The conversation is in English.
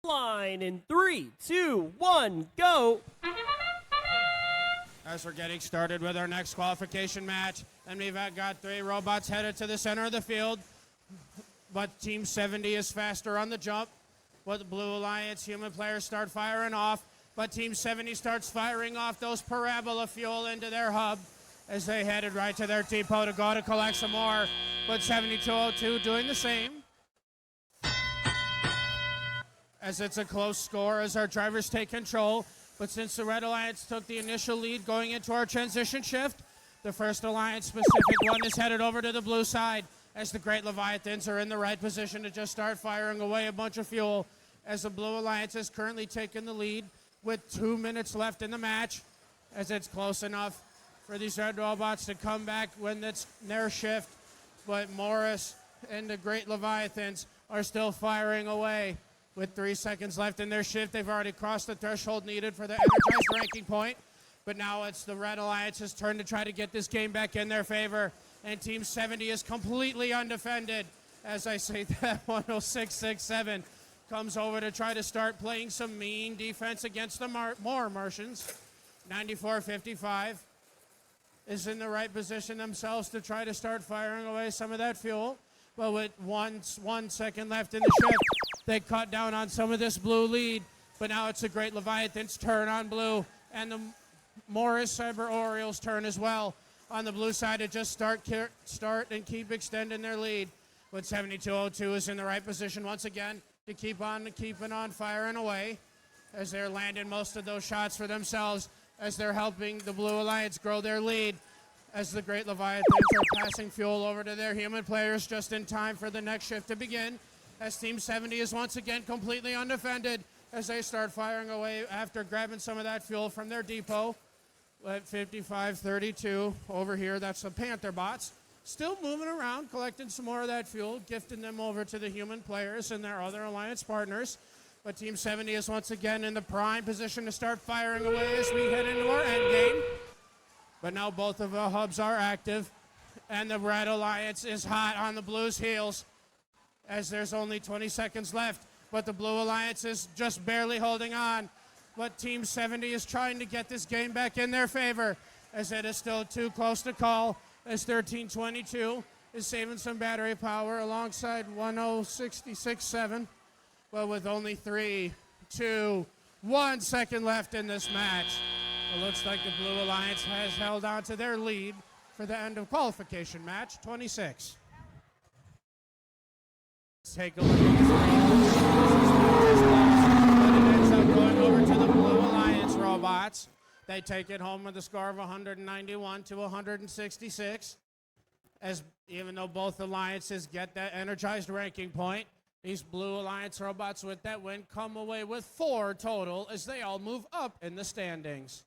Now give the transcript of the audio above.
line in 3, 2, 1, go. As we're getting started with our next qualification match, and we've got 3 robots headed to the center of the field, but Team 70 is faster on the jump. But the Blue Alliance human players start firing off, but Team 70 starts firing off those parabola fuel into their hub as they headed right to their depot to go to collect some more, but 7202 doing the same. As it's a close score as our drivers take control. But since the Red Alliance took the initial lead going into our transition shift, the first Alliance specific one is headed over to the blue side as the Great Leviathans are in the right position to just start firing away a bunch of fuel as the Blue Alliance is currently taking the lead with 2 minutes left in the match as it's close enough for these red robots to come back when it's their shift. But Morris and the Great Leviathans are still firing away. With 3 seconds left in their shift, they've already crossed the threshold needed for the energized ranking point. But now it's the Red Alliance's turn to try to get this game back in their favor. And Team 70 is completely undefended. As I say that, 106.67 comes over to try to start playing some mean defense against the more Martians. 94.55 is in the right position themselves to try to start firing away some of that fuel. But with 1 second left in the shift, they cut down on some of this blue lead. But now it's the Great Leviathan's turn on blue, and the Morris Cyber Orioles' turn as well on the blue side to just start and keep extending their lead. But 7202 is in the right position once again to keep on keeping on firing away as they're landing most of those shots for themselves as they're helping the Blue Alliance grow their lead. As the Great Leviathans are passing fuel over to their human players just in time for the next shift to begin, as Team 70 is once again completely undefended as they start firing away after grabbing some of that fuel from their depot. At 55.32 over here, that's the Panther bots. Still moving around, collecting some more of that fuel, gifting them over to the human players and their other alliance partners. But Team 70 is once again in the prime position to start firing away as we head into our end game. But now both of the hubs are active, and the Red Alliance is hot on the Blue's heels as there's only 20 seconds left, but the Blue Alliance is just barely holding on. But Team 70 is trying to get this game back in their favor as it is still too close to call as 1322 is saving some battery power alongside 1066.7. But with only 3, 2, 1 second left in this match, it looks like the Blue Alliance has held on to their lead for the end of qualification match 26. Let's take a look at this game. But it ends up going over to the Blue Alliance robots. They take it home with a score of 191 to 166. As even though both alliances get that energized ranking point, these Blue Alliance robots with that win come away with 4 total as they all move up in the standings.